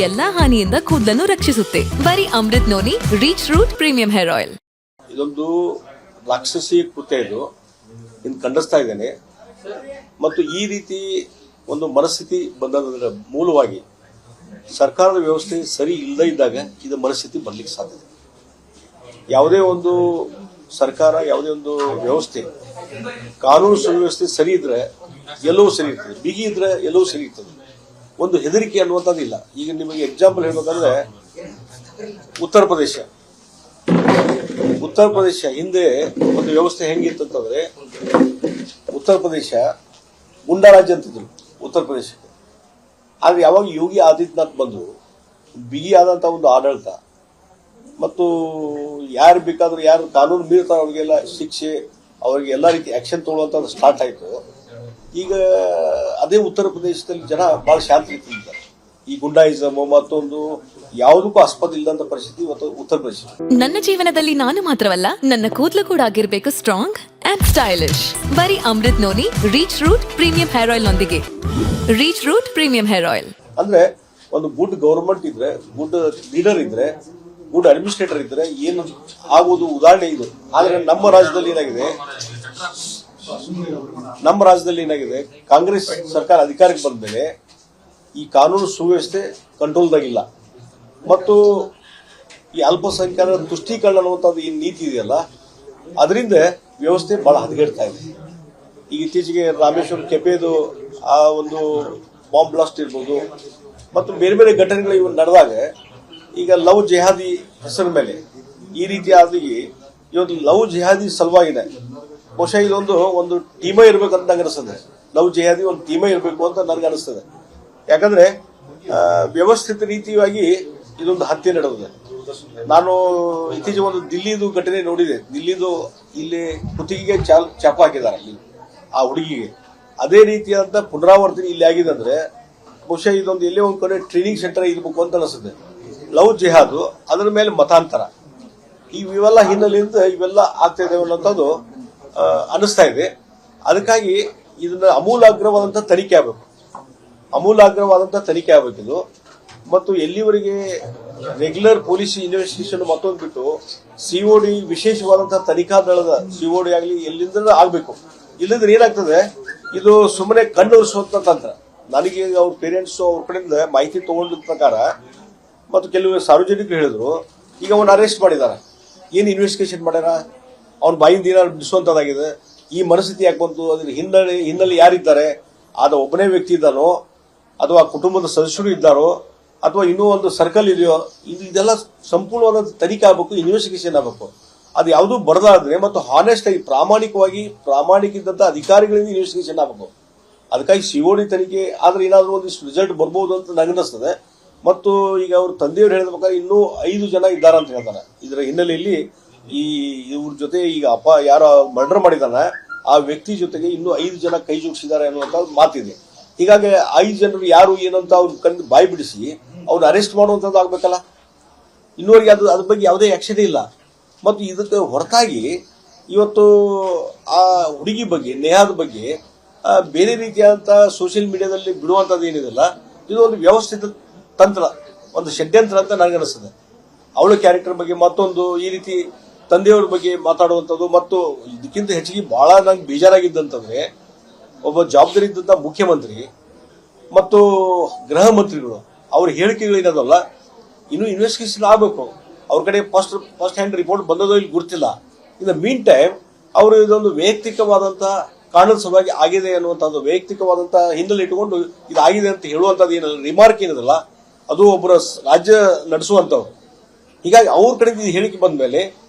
ಎಲ್ಲಾ ಹಾನಿಯಿಂದ ಕೂದಲನ್ನು ರಕ್ಷಿಸುತ್ತೆ. ಬರೀ Amrut noni reach root premium hair oil. ಇದೊಂದು ರಾಕ್ಷಸಿ ಕೃತ್ಯ ಇದು ಇನ್ನು ಖಂಡಿಸ್ತಾ ಇದ್ದೇನೆ. ಮತ್ತು ಈ ರೀತಿ ಒಂದು ಮನಸ್ಥಿತಿ ಬಂದದರ ಮೂಲವಾಗಿ ಸರ್ಕಾರದ ವ್ಯವಸ್ಥೆ ಸರಿ ಇಲ್ಲದೇ ಇದ್ದಾಗ ಇದು ಮನಸ್ಥಿತಿ ಬರ್ಲಿಕ್ಕೆ ಸಾಧ್ಯತೆ. ಯಾವುದೇ ಒಂದು ಸರ್ಕಾರ, ಯಾವುದೇ ಒಂದು ವ್ಯವಸ್ಥೆ, ಕಾನೂನು ಸುವ್ಯವಸ್ಥೆ ಸರಿ ಇದ್ರೆ ಎಲ್ಲವೂ ಸರಿ ಇರ್ತದೆ, ಬಿಗಿ ಇದ್ರೆ ಎಲ್ಲವೂ ಸರಿ ಇರ್ತದೆ. ಒಂದು ಹೆದರಿಕೆ ಅನ್ನುವಂಥದ್ದಿಲ್ಲ. ಈಗ ನಿಮಗೆ ಎಕ್ಸಾಂಪಲ್ ಹೇಳ್ಬೇಕಂದ್ರೆ ಉತ್ತರ ಪ್ರದೇಶ ಹಿಂದೆ ಒಂದು ವ್ಯವಸ್ಥೆ ಹೆಂಗಿತ್ತಂತಂದ್ರೆ, ಉತ್ತರ ಪ್ರದೇಶ ಗುಂಡಾ ರಾಜ್ಯ ಅಂತಿದ್ರು ಉತ್ತರ ಪ್ರದೇಶಕ್ಕೆ. ಆದ್ರೆ ಯಾವಾಗ ಯೋಗಿ ಆದಿತ್ಯನಾಥ್ ಬಂದು ಬಿಗಿ ಆದಂತ ಒಂದು ಆಡಳಿತ ಮತ್ತು ಯಾರು ಬೇಕಾದ್ರೂ ಯಾರು ಕಾನೂನು ಮೀರ್ತಾರೋ ಅವರಿಗೆಲ್ಲ ಶಿಕ್ಷೆ, ಅವರಿಗೆ ಎಲ್ಲ ರೀತಿ ಆಕ್ಷನ್ ತಗೊಳ್ಳುವಂತ ಸ್ಟಾರ್ಟ್ ಆಯ್ತು. ಈಗ ಅದೇ ಉತ್ತರ ಪ್ರದೇಶದಲ್ಲಿ ಜನ ಬಹಳ ಶಾಂತಿ ರೀತಿಯಿದ್ದಾರೆ. ಈ ಗುಂಡಾಯಿಸಮ್ ಮತ್ತೊಂದು ಯಾವುದಕ್ಕೂ ಆಸ್ಪದ ಇಲ್ಲದಂತ ಪರಿಸ್ಥಿತಿ ಇವತ್ತು ಉತ್ತರ ಪ್ರದೇಶ. ನನ್ನ ಜೀವನದಲ್ಲಿ ನಾನು ಮಾತ್ರವಲ್ಲ, ನನ್ನ ಕೂದಲು ಕೂಡ ಆಗಿರ್ಬೇಕು ಸ್ಟ್ರಾಂಗ್ ಅಂಡ್ ಸ್ಟೈಲಿಶ್. ಬರೀ Amrut noni reach root premium hair oil ನೊಂದಿಗೆ. Reach root premium hair oil ಅಂದ್ರೆ ಒಂದು ಗುಡ್ ಗವರ್ಮೆಂಟ್ ಇದ್ರೆ, ಗುಡ್ ಲೀಡರ್ ಇದ್ರೆ, ಗುಡ್ ಅಡ್ಮಿನಿಸ್ಟ್ರೇಟರ್ ಇದ್ರೆ ಏನು ಆಗುವುದು ಉದಾಹರಣೆ ಇದು. ಆದ್ರೆ ನಮ್ಮ ರಾಜ್ಯದಲ್ಲಿ ಏನಾಗಿದೆ, ಕಾಂಗ್ರೆಸ್ ಸರ್ಕಾರ ಅಧಿಕಾರಕ್ಕೆ ಬಂದ ಮೇಲೆ ಈ ಕಾನೂನು ಸುವ್ಯವಸ್ಥೆ ಕಂಟ್ರೋಲ್ದಾಗಿಲ್ಲ ಮತ್ತು ಈ ಅಲ್ಪಸಂಖ್ಯಾತರ ತುಷ್ಟೀಕರಣ ಅನ್ನುವಂಥದ್ದು ಈ ನೀತಿ ಇದೆಯಲ್ಲ, ಅದರಿಂದ ವ್ಯವಸ್ಥೆ ಬಹಳ ಹದಗೆಡ್ತಾ ಇದೆ. ಈಗ ಇತ್ತೀಚೆಗೆ ರಾಮೇಶ್ವರ ಕೆಪೆದು ಆ ಒಂದು ಬಾಂಬ್ ಬ್ಲಾಸ್ಟ್ ಇರ್ಬೋದು ಮತ್ತು ಬೇರೆ ಬೇರೆ ಘಟನೆಗಳು ಇವು ನಡೆದಾಗ ಈಗ ಲವ್ ಜಿಹಾದಿ ಹೆಸರ ಮೇಲೆ ಈ ರೀತಿಯಾಗಿ ಇವತ್ತು ಲವ್ ಜಿಹಾದಿ ಸಲುವಾಗಿದೆ. ಬಹುಶಃ ಇದೊಂದು ಟೀಮೇ ಇರ್ಬೇಕಂತ ನಂಗೆ ಅನಿಸ್ತದೆ. ಲವ್ ಜಿಹಾದಿ ಒಂದು ಟೀಮೇ ಇರಬೇಕು ಅಂತ ನನಗೆ ಅನಿಸ್ತದೆ. ಯಾಕಂದ್ರೆ ವ್ಯವಸ್ಥಿತ ರೀತಿಯಾಗಿ ಇದೊಂದು ಹತ್ಯೆ ನಡೆದಿದೆ. ನಾನು ಇತ್ತೀಚೆಗೆ ಒಂದು ದಿಲ್ಲಿದು ಘಟನೆ ನೋಡಿದೆ. ದಿಲ್ಲಿದು ಇಲ್ಲಿ ಕುತ್ತಿಗೆಗೆ ಚಾಕು ಹಾಕಿದ್ದಾರೆ ಅಲ್ಲಿ ಆ ಹುಡುಗಿಗೆ. ಅದೇ ರೀತಿಯಾದ ಪುನರಾವರ್ತನೆ ಇಲ್ಲಿ ಆಗಿದೆ ಅಂದ್ರೆ ಬಹುಶಃ ಇದೊಂದು ಎಲ್ಲೇ ಒಂದು ಕಡೆ ಟ್ರೈನಿಂಗ್ ಸೆಂಟರ್ ಇರಬೇಕು ಅಂತ ಅನಿಸುತ್ತೆ. ಲವ್ ಜಿಹಾದು, ಅದರ ಮೇಲೆ ಮತಾಂತರ, ಇವೆಲ್ಲ ಹಿನ್ನೆಲೆಯಿಂದ ಇವೆಲ್ಲ ಆಗ್ತಾ ಇದಾವೆ ಅನ್ನೋಂಥದ್ದು ಅನಿಸ್ತಾ ಇದೆ. ಅದಕ್ಕಾಗಿ ಇದನ್ನ ಅಮೂಲಾಗ್ರವಾದಂತಹ ತನಿಖೆ ಆಗಬೇಕಿದು. ಮತ್ತು ಎಲ್ಲಿವರೆಗೆ ರೆಗ್ಯುಲರ್ ಪೊಲೀಸ್ ಇನ್ವೆಸ್ಟಿಗೇಷನ್ ಮತ್ತೊಂದು ಬಿಟ್ಟು ಸಿಒಡಿ ವಿಶೇಷವಾದಂತಹ ತನಿಖಾ ದಳದ ಸಿಒಡಿ ಆಗಲಿ ಎಲ್ಲಿಂದ ಆಗ್ಬೇಕು. ಇಲ್ಲದ್ರೆ ಏನಾಗ್ತದೆ, ಇದು ಸುಮ್ಮನೆ ಕಣ್ಣುರಿಸುವಂತ ತಂತ್ರ. ನನಗೆ ಅವ್ರ ಪೇರೆಂಟ್ಸ್ ಅವ್ರ ಕಡೆಯಿಂದ ಮಾಹಿತಿ ತಗೊಂಡಿದ್ದ ಪ್ರಕಾರ ಮತ್ತು ಕೆಲವು ಸಾರ್ವಜನಿಕರು ಹೇಳಿದ್ರು, ಈಗ ಅವನ್ನ ಅರೆಸ್ಟ್ ಮಾಡಿದಾರೆ, ಏನು ಇನ್ವೆಸ್ಟಿಗೇಷನ್ ಮಾಡ್ಯಾರ, ಅವ್ನ ಬಾಯಿಂದ ಏನಾದ್ರು ಬಿಡಿಸುವಂತದ್ದಾಗಿದೆ. ಈ ಮನಸ್ಥಿತಿ ಯಾಕೆ ಬಂತು, ಅದ್ರ ಹಿನ್ನೆಲೆ ಯಾರಿದ್ದಾರೆ, ಆದ ಒಬ್ಬನೇ ವ್ಯಕ್ತಿ ಇದ್ದಾನೋ ಅಥವಾ ಕುಟುಂಬದ ಸದಸ್ಯರು ಇದ್ದಾರೋ ಅಥವಾ ಇನ್ನೂ ಒಂದು ಸರ್ಕಲ್ ಇದೆಯೋ, ಇದೆಲ್ಲ ಸಂಪೂರ್ಣವಾದ ತನಿಖೆ ಆಗಬೇಕು, ಇನ್ವೆಸ್ಟಿಗೇಷನ್ ಆಗಬೇಕು. ಅದು ಯಾವುದೂ ಬರದಾದ್ರೆ ಮತ್ತು ಹಾನೆಸ್ಟ್ ಆಗಿ ಪ್ರಾಮಾಣಿಕದಂತ ಅಧಿಕಾರಿಗಳಿಂದ ಇನ್ವೆಸ್ಟಿಗೇಷನ್ ಆಗಬೇಕು. ಅದಕ್ಕಾಗಿ ಸಿಒಡಿ ತನಿಖೆ ಆದ್ರೆ ಏನಾದರೂ ಒಂದಿಷ್ಟು ರಿಸಲ್ಟ್ ಬರ್ಬೋದು ಅಂತ ನನಗನ್ನಿಸ್ತದೆ. ಮತ್ತು ಈಗ ಅವ್ರ ತಂದೆಯವರು ಹೇಳಿದ ಪ್ರಕಾರ ಇನ್ನೂ 5 ಜನ ಇದ್ದಾರೆ ಅಂತ ಹೇಳ್ತಾರೆ. ಇದರ ಹಿನ್ನೆಲೆಯಲ್ಲಿ ಇವ್ರ ಜೊತೆ ಈಗ ಯಾರೋ ಮರ್ಡರ್ ಮಾಡಿದಾನ ಆ ವ್ಯಕ್ತಿ ಜೊತೆಗೆ ಇನ್ನೂ 5 ಜನ ಕೈ ಜೋಡಿಸಿದ್ದಾರೆ ಅನ್ನುವಂತ ಮಾತಿದೆ. ಹೀಗಾಗಿ 5 ಜನರು ಯಾರು ಏನಂತ ಅವ್ರ ಕಂಡು ಬಾಯಿ ಬಿಡಿಸಿ ಅವ್ರನ್ನ ಅರೆಸ್ಟ್ ಮಾಡುವಂಥದ್ದು ಆಗ್ಬೇಕಲ್ಲ. ಇನ್ನೂವರೆಗೆ ಅದ್ರ ಬಗ್ಗೆ ಯಾವುದೇ ಆಕ್ಷನ್ ಇಲ್ಲ. ಮತ್ತು ಇದಕ್ಕೆ ಹೊರತಾಗಿ ಇವತ್ತು ಆ ಹುಡುಗಿ ಬಗ್ಗೆ, ನೇಹಾದ ಬಗ್ಗೆ ಬೇರೆ ರೀತಿಯಾದಂಥ ಸೋಷಿಯಲ್ ಮೀಡಿಯಾದಲ್ಲಿ ಬಿಡುವಂಥದ್ದು ಏನಿದೆಲ್ಲ, ಇದು ಒಂದು ವ್ಯವಸ್ಥಿತ ತಂತ್ರ, ಒಂದು ಷಡ್ಯಂತ್ರ ಅಂತ ನನಗನ್ನಿಸ್ತದೆ. ಅವಳ ಕ್ಯಾರೆಕ್ಟರ್ ಬಗ್ಗೆ ಮತ್ತೊಂದು ಈ ರೀತಿ ತಂದೆಯವ್ರ ಬಗ್ಗೆ ಮಾತಾಡುವಂಥದ್ದು. ಮತ್ತು ಇದಕ್ಕಿಂತ ಹೆಚ್ಚಿಗೆ ಬಹಳ ನಂಗೆ ಬೇಜಾರಾಗಿದ್ದಂತಂದ್ರೆ, ಒಬ್ಬ ಜವಾಬ್ದಾರಿ ಇದ್ದಂಥ ಮುಖ್ಯಮಂತ್ರಿ ಮತ್ತು ಗೃಹ ಮಂತ್ರಿಗಳು ಅವ್ರ ಹೇಳಿಕೆಗಳು ಏನದಲ್ಲ, ಇನ್ನೂ ಇನ್ವೆಸ್ಟಿಗೇಷನ್ ಆಗಬೇಕು. ಅವ್ರ ಕಡೆ ಫಸ್ಟ್ ಹ್ಯಾಂಡ್ ರಿಪೋರ್ಟ್ ಬಂದದೋ ಇಲ್ಲಿ ಗುರ್ತಿಲ್ಲ. ಇನ್ ದ ಮೀನ್ ಟೈಮ್ ಅವರು ಇದೊಂದು ವೈಯಕ್ತಿಕವಾದಂಥ ಕಾರಣದ ಸಲುವಾಗಿ ಆಗಿದೆ ಅನ್ನುವಂಥದ್ದು, ವೈಯಕ್ತಿಕವಾದಂಥ ಹಿನ್ನೆಲೆ ಇಟ್ಟುಕೊಂಡು ಇದಾಗಿದೆ ಅಂತ ಹೇಳುವಂಥದ್ದು ಏನಲ್ಲ, ರಿಮಾರ್ಕ್ ಏನಿದಲ್ಲ, ಅದು ಒಬ್ಬರ ರಾಜ್ಯ ನಡೆಸುವಂಥವ್ರು. ಹೀಗಾಗಿ ಅವ್ರ ಕಡೆಯಿಂದ ಇದು ಹೇಳಿಕೆ ಬಂದ ಮೇಲೆ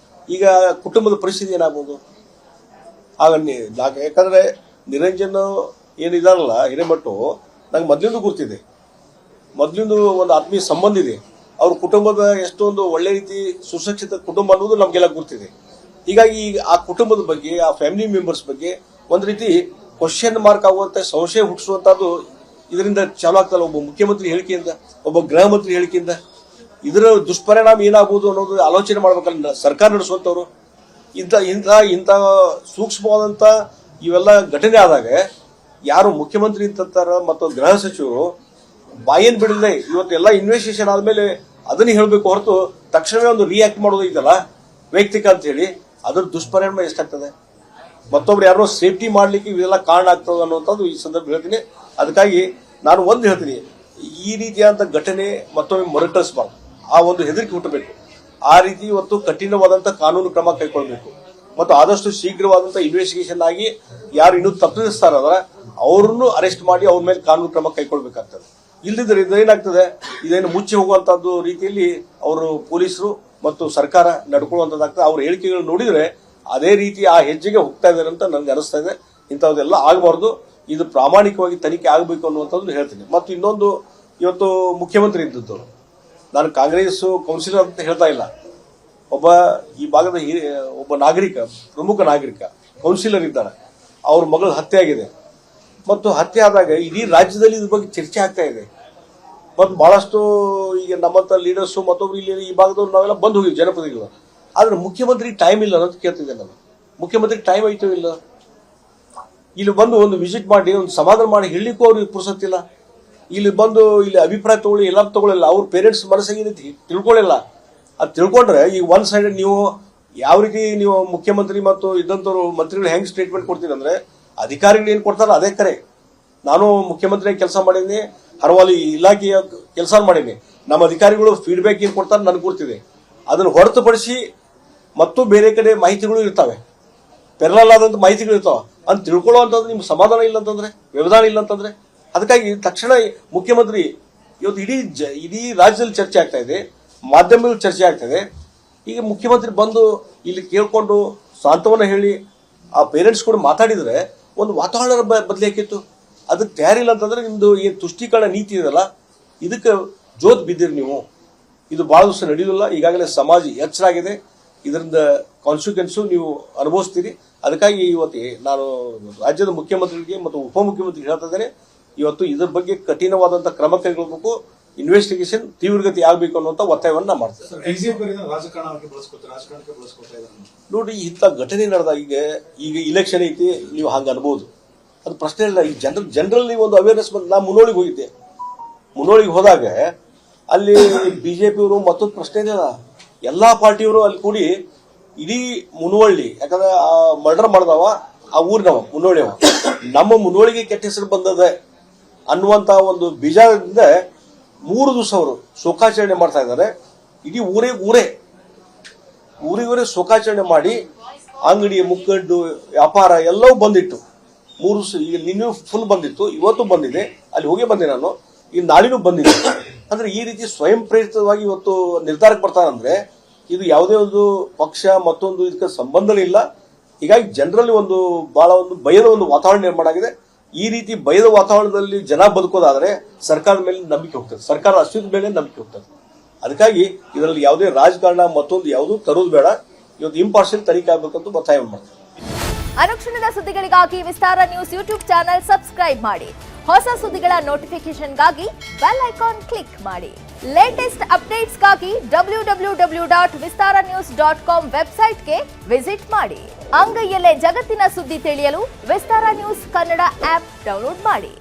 ಈಗ ಕುಟುಂಬದ ಪರಿಸ್ಥಿತಿ ಏನಾಗ್ಬೋದು ಆಗ. ಯಾಕಂದ್ರೆ ನಿರಂಜನ್ ಏನಿದಾರಲ್ಲ ಹಿರೇಮಠು, ನಂಗೆ ಮೊದಲಿಂದ ಗುರ್ತಿದೆ, ಮೊದಲಿಂದ ಒಂದು ಆತ್ಮೀಯ ಸಂಬಂಧ ಇದೆ. ಅವ್ರ ಕುಟುಂಬದ ಎಷ್ಟೊಂದು ಒಳ್ಳೆ ರೀತಿ ಸುಶಿಕ್ಷಿತ ಕುಟುಂಬ ಅನ್ನೋದು ನಮಗೆಲ್ಲ ಗುರ್ತಿದೆ. ಹೀಗಾಗಿ ಆ ಕುಟುಂಬದ ಬಗ್ಗೆ, ಆ ಫ್ಯಾಮಿಲಿ ಮೆಂಬರ್ಸ್ ಬಗ್ಗೆ ಒಂದು ರೀತಿ ಕ್ವಶನ್ ಮಾರ್ಕ್ ಆಗುವಂತ ಸಂಶಯ ಹುಟ್ಟಿಸುವಂತದ್ದು ಇದರಿಂದ ಚಾಲು ಆಗ್ತಲ್ಲ. ಒಬ್ಬ ಮುಖ್ಯಮಂತ್ರಿ ಹೇಳಿಕೆಯಿಂದ, ಒಬ್ಬ ಗೃಹ ಮಂತ್ರಿ ಹೇಳಿಕೆಯಿಂದ ಇದರ ದುಷ್ಪರಿಣಾಮ ಏನಾಗಬಹುದು ಅನ್ನೋದು ಆಲೋಚನೆ ಮಾಡ್ಬೇಕಲ್ಲ ಸರ್ಕಾರ ನಡೆಸುವಂತವ್ರು. ಇಂಥ ಸೂಕ್ಷ್ಮವಾದಂತ ಇವೆಲ್ಲ ಘಟನೆ ಆದಾಗ ಯಾರು ಮುಖ್ಯಮಂತ್ರಿ ಅಂತಾರ ಮತ್ತು ಗೃಹ ಸಚಿವರು ಬಾಯೇನ್ ಬಿಡದೆ ಇವತ್ತೆಲ್ಲ ಇನ್ವೆಸ್ಟಿಗೇಷನ್ ಆದ್ಮೇಲೆ ಅದನ್ನ ಹೇಳಬೇಕು ಹೊರತು ತಕ್ಷಣವೇ ಒಂದು ರಿಯಾಕ್ಟ್ ಮಾಡೋದು ಇದಲ್ಲ ವೈಯಕ್ತಿಕ ಅಂತ ಹೇಳಿ ಅದ್ರ ದುಷ್ಪರಿಣಾಮ ಎಷ್ಟಾಗ್ತದೆ. ಮತ್ತೊಬ್ರು ಯಾರೋ ಸೇಫ್ಟಿ ಮಾಡ್ಲಿಕ್ಕೆ ಇವೆಲ್ಲ ಕಾರಣ ಆಗ್ತದೆ ಅನ್ನುವಂಥದ್ದು ಈ ಸಂದರ್ಭ ಹೇಳ್ತೀನಿ. ಅದಕ್ಕಾಗಿ ನಾನು ಒಂದು ಹೇಳ್ತೀನಿ, ಈ ರೀತಿಯಾದಂಥ ಘಟನೆ ಮತ್ತೊಮ್ಮೆ ಮರುಕಳಿಸಬಾರ್ದು. ಆ ಒಂದು ಹೆದರಿಕೆ ಹುಟ್ಟಬೇಕು. ಆ ರೀತಿ ಇವತ್ತು ಕಠಿಣವಾದಂಥ ಕಾನೂನು ಕ್ರಮ ಕೈಗೊಳ್ಳಬೇಕು ಮತ್ತು ಆದಷ್ಟು ಶೀಘ್ರವಾದಂಥ ಇನ್ವೆಸ್ಟಿಗೇಷನ್ ಆಗಿ ಯಾರು ಇನ್ನೂ ತಪ್ಪಿಸ್ತಾರಲ್ಲ ಅವ್ರನ್ನು ಅರೆಸ್ಟ್ ಮಾಡಿ ಅವ್ರ ಮೇಲೆ ಕಾನೂನು ಕ್ರಮ ಕೈಗೊಳ್ಬೇಕಾಗ್ತದೆ. ಇಲ್ಲದಿದ್ರೆ ಇದೇನಾಗ್ತದೆ, ಇದೇನು ಮುಚ್ಚಿ ಹೋಗುವಂತದ್ದು ರೀತಿಯಲ್ಲಿ ಅವರು ಪೊಲೀಸರು ಮತ್ತು ಸರ್ಕಾರ ನಡ್ಕೊಳ್ಳುವಂತದ್ದಾಗ್ತದೆ. ಅವ್ರ ಹೇಳಿಕೆಗಳು ನೋಡಿದ್ರೆ ಅದೇ ರೀತಿ ಆ ಹೆಜ್ಜೆಗೆ ಹೋಗ್ತಾ ಇದ್ದಾರೆ ಅಂತ ನನಗೆ ಅನಿಸ್ತಾ ಇದೆ. ಇಂಥದ್ದೆಲ್ಲ ಆಗಬಾರ್ದು, ಇದು ಪ್ರಾಮಾಣಿಕವಾಗಿ ತನಿಖೆ ಆಗಬೇಕು ಅನ್ನುವಂಥದ್ದು ಹೇಳ್ತೀನಿ. ಮತ್ತು ಇನ್ನೊಂದು, ಇವತ್ತು ಮುಖ್ಯಮಂತ್ರಿ ಇದ್ದದ್ದು, ನಾನು ಕಾಂಗ್ರೆಸ್ ಕೌನ್ಸಿಲರ್ ಅಂತ ಹೇಳ್ತಾ ಇಲ್ಲ, ಒಬ್ಬ ಈ ಭಾಗದ ಒಬ್ಬ ನಾಗರಿಕ, ಪ್ರಮುಖ ನಾಗರಿಕ ಕೌನ್ಸಿಲರ್ ಇದ್ದಾರೆ. ಅವ್ರ ಮಗಳು ಹತ್ಯೆ ಆಗಿದೆ ಮತ್ತು ಹತ್ಯೆ ಆದಾಗ ಇಡೀ ರಾಜ್ಯದಲ್ಲಿ ಇದ್ರ ಬಗ್ಗೆ ಚರ್ಚೆ ಆಗ್ತಾ ಇದೆ. ಮತ್ತು ಬಹಳಷ್ಟು ಈಗ ನಮ್ಮಂತ ಲೀಡರ್ಸು ಮತ್ತೊಬ್ರು ಇಲ್ಲಿ ಈ ಭಾಗದವ್ರು ನಾವೆಲ್ಲ ಬಂದು ಹೋಗಿವಿ ಜನಪ್ರತಿನಿಧಿಗಳು. ಆದ್ರೆ ಮುಖ್ಯಮಂತ್ರಿ ಟೈಮ್ ಇಲ್ಲ ಅಂತ ಕೇಳ್ತಿದ್ದೆ ನಾನು. ಮುಖ್ಯಮಂತ್ರಿ ಟೈಮ್ ಐತೋ ಇಲ್ಲ, ಇಲ್ಲಿ ಬಂದು ಒಂದು ವಿಸಿಟ್ ಮಾಡಿ ಒಂದು ಸಮಾಧಾನ ಮಾಡಿ ಹೇಳಲಿಕ್ಕೂ ಅವ್ರಿಗೆ ಪುರ್ಸತ್ತಿಲ್ಲ. ಇಲ್ಲಿ ಬಂದು ಇಲ್ಲಿ ಅಭಿಪ್ರಾಯ ತಗೊಳ್ಳಿ ಎಲ್ಲ ತಗೊಳ್ಳಿಲ್ಲ. ಅವ್ರ ಪೇರೆಂಟ್ಸ್ ಮನಸ್ಸಿಗೆ ತಿಳ್ಕೊಳ್ಳಿಲ್ಲ. ಅದು ತಿಳ್ಕೊಂಡ್ರೆ ಈಗ ಒನ್ ಸೈಡ್ ನೀವು ಯಾವ ರೀತಿ ನೀವು ಮುಖ್ಯಮಂತ್ರಿ ಮತ್ತು ಇದ್ದಂಥವ್ರು ಮಂತ್ರಿಗಳು ಹೆಂಗ್ ಸ್ಟೇಟ್ಮೆಂಟ್ ಕೊಡ್ತೀರಿ ಅಂದ್ರೆ ಅಧಿಕಾರಿಗಳು ಏನ್ ಕೊಡ್ತಾರ ಅದೇ ಕರೆ. ನಾನು ಮುಖ್ಯಮಂತ್ರಿ ಕೆಲಸ ಮಾಡೀನಿ, ಹಲವಾರು ಇಲಾಖೆಯ ಕೆಲಸ ಮಾಡೀನಿ. ನಮ್ಮ ಅಧಿಕಾರಿಗಳು ಫೀಡ್ಬ್ಯಾಕ್ ಏನ್ ಕೊಡ್ತಾರೆ ನನಗೆ ಗೊತ್ತಿದೆ. ಅದನ್ನು ಹೊರತುಪಡಿಸಿ ಮತ್ತು ಬೇರೆ ಕಡೆ ಮಾಹಿತಿಗಳು ಇರ್ತಾವೆ, ಪೆರಲಲ್ ಆದಂತ ಮಾಹಿತಿಗಳು ಇರ್ತಾವ ಅಂತ ತಿಳ್ಕೊಳ್ಳುವಂಥದ್ದು ನಿಮ್ಗೆ ಸಮಾಧಾನ ಇಲ್ಲ ಅಂತಂದ್ರೆ, ವ್ಯವಧಾನ ಇಲ್ಲ ಅಂತಂದ್ರೆ, ಅದಕ್ಕಾಗಿ ತಕ್ಷಣ ಮುಖ್ಯಮಂತ್ರಿ ಇವತ್ತು ಇಡೀ ರಾಜ್ಯದಲ್ಲಿ ಚರ್ಚೆ ಆಗ್ತಾ ಇದೆ, ಮಾಧ್ಯಮದಲ್ಲಿ ಚರ್ಚೆ ಆಗ್ತಾ ಇದೆ. ಈಗ ಮುಖ್ಯಮಂತ್ರಿ ಬಂದು ಇಲ್ಲಿ ಕೇಳ್ಕೊಂಡು ಸಾಂತ್ವನ ಹೇಳಿ ಆ ಪೇರೆಂಟ್ಸ್ ಕೂಡ ಮಾತಾಡಿದ್ರೆ ಒಂದು ವಾತಾವರಣ ಬದಲಾಕಿತ್ತು. ಅದಕ್ಕೆ ತಯಾರಿಲ್ಲ ಅಂತಂದ್ರೆ ನಿಮ್ದು ಏನು ತುಷ್ಟೀಕರಣ ನೀತಿ ಇದೆಯಲ್ಲ ಇದಕ್ಕೆ ಜೋತ್ ಬಿದ್ದಿರಿ ನೀವು. ಇದು ಬಹಳ ದಿವಸ ನಡೆಯುವುದಿಲ್ಲ. ಈಗಾಗಲೇ ಸಮಾಜ ಎಚ್ಚರಾಗಿದೆ, ಇದರಿಂದ ಕಾನ್ಸಿಕ್ವೆನ್ಸು ನೀವು ಅನುಭವಿಸ್ತೀರಿ. ಅದಕ್ಕಾಗಿ ಇವತ್ತು ನಾನು ರಾಜ್ಯದ ಮುಖ್ಯಮಂತ್ರಿಗಳಿಗೆ ಮತ್ತು ಉಪಮುಖ್ಯಮಂತ್ರಿಗೆ ಹೇಳ್ತಾ ಇದ್ದೇನೆ, ಇವತ್ತು ಇದ್ರ ಬಗ್ಗೆ ಕಠಿಣವಾದಂತಹ ಕ್ರಮ ಕೈಗೊಳ್ಳಬೇಕು, ಇನ್ವೆಸ್ಟಿಗೇಷನ್ ತೀವ್ರಗತಿ ಆಗಬೇಕು ಅನ್ನುವಂಥ ಒತ್ತಾಯವನ್ನ ಮಾಡ್ತಾರೆ. ನೋಡಿ, ಇಂಥ ಘಟನೆ ನಡೆದಾಗ ಈಗ ಇಲೆಕ್ಷನ್ ಐತಿ, ನೀವು ಹಂಗ ಅನ್ಬೋದು, ಅದು ಪ್ರಶ್ನೆ ಇಲ್ಲ. ಈ ಜನರಲ್ಲಿ ಒಂದು ಅವೇರ್ನೆಸ್ ಬಂದು ನಾ ಮುನ್ನೋಳಿಗೆ ಹೋಗಿದ್ದೆ. ಮುನ್ನೋಳಿಗೆ ಹೋದಾಗ ಅಲ್ಲಿ ಬಿಜೆಪಿಯವರು ಮತ್ತೊಂದು ಪ್ರಶ್ನೆ ಇಲ್ಲ, ಎಲ್ಲಾ ಪಾರ್ಟಿಯವರು ಅಲ್ಲಿ ಕೂಡಿ ಇಡೀ ಮುನ್ನೋಳಿ, ಯಾಕಂದ್ರೆ ಆ ಮರ್ಡರ್ ಮಾಡಿದವ ಆ ಊರಿನವ ಮುನ್ನೋಳಿಯವ, ನಮ್ಮ ಮುನ್ನೋಳಿಗೆ ಕೆಟ್ಟ ಹೆಸರು ಬಂದದೆ ಅನ್ನುವಂತ ಒಂದು ಬೀಜದಿಂದ 3 ದಿವಸ ಅವರು ಶೋಕಾಚರಣೆ ಮಾಡ್ತಾ ಇದ್ದಾರೆ. ಇಡೀ ಊರೇ ಶೋಕಾಚರಣೆ ಮಾಡಿ ಅಂಗಡಿ ಮುಕ್ಕಡ್ಡು ವ್ಯಾಪಾರ ಎಲ್ಲವೂ ಬಂದಿಟ್ಟು 3 ದಿವಸ. ಈಗ ನಿನ್ನೆ ಫುಲ್ ಬಂದಿತ್ತು, ಇವತ್ತು ಬಂದಿದೆ, ಅಲ್ಲಿ ಹೋಗಿ ಬಂದೆ ನಾನು, ಈಗ ನಾಳಿನೂ ಬಂದಿದೆ. ಅಂದ್ರೆ ಈ ರೀತಿ ಸ್ವಯಂ ಪ್ರೇರಿತವಾಗಿ ಇವತ್ತು ನಿರ್ಧಾರಕ್ಕೆ ಬರ್ತಾರಂದ್ರೆ ಇದು ಯಾವುದೇ ಒಂದು ಪಕ್ಷ ಮತ್ತೊಂದು ಇದಕ್ಕೆ ಸಂಬಂಧನೇ ಇಲ್ಲ. ಹೀಗಾಗಿ ಜನರಲ್ಲಿ ಒಂದು ಬಹಳ ಒಂದು ಭಯದ ಒಂದು ವಾತಾವರಣ ನಿರ್ಮಾಣ ಆಗಿದೆ. ಈ ರೀತಿ ಭಯದ ವಾತಾವರಣದಲ್ಲಿ ಜನ ಬದುಕೋದಾದ್ರೆ ಸರ್ಕಾರದ ಮೇಲೆ ನಂಬಿಕೆ ಹೋಗ್ತದೆ, ಸರ್ಕಾರ ಅಸ್ತಿತ್ವದ ಮೇಲೆ ನಂಬಿಕೆ ಹೋಗ್ತದೆ. ಅದಕ್ಕಾಗಿ ಇದರಲ್ಲಿ ಯಾವುದೇ ರಾಜಕಾರಣ ಮತ್ತೊಂದು ಯಾವುದು ತರೋದು ಬೇಡ. ಇವತ್ತು ಇಂಪಾರ್ಷಿಯಲ್ ತನಿಖೆ ಆಗಬೇಕಂತ ಒತ್ತಾಯ ಮಾಡ್ತಾರೆ. ಅನುಕ್ಷಣದ ಸುದ್ದಿಗಳಿಗಾಗಿ ವಿಸ್ತಾರ ನ್ಯೂಸ್ ಯೂಟ್ಯೂಬ್ ಚಾನೆಲ್ ಸಬ್ಸ್ಕ್ರೈಬ್ ಮಾಡಿ. ಹೊಸ ಸುದ್ದಿಗಳ ನೋಟಿಫಿಕೇಶನ್ಗಾಗಿ ಬೆಲ್ ಐಕಾನ್ ಕ್ಲಿಕ್ ಮಾಡಿ. ಲೇಟೆಸ್ಟ್ ಅಪ್ಡೇಟ್ಸ್ಗಾಗಿ www.vistaranews.com ವೆಬ್ಸೈಟ್ಗೆ ವಿಸಿಟ್ ಮಾಡಿ. ಅಂಗೈಯಲ್ಲೇ ಜಗತ್ತಿನ ಸುದ್ದಿ ತಿಳಿಯಲು ವಿಸ್ತಾರ ನ್ಯೂಸ್ ಕನ್ನಡ ಆಪ್ ಡೌನ್ಲೋಡ್ ಮಾಡಿ.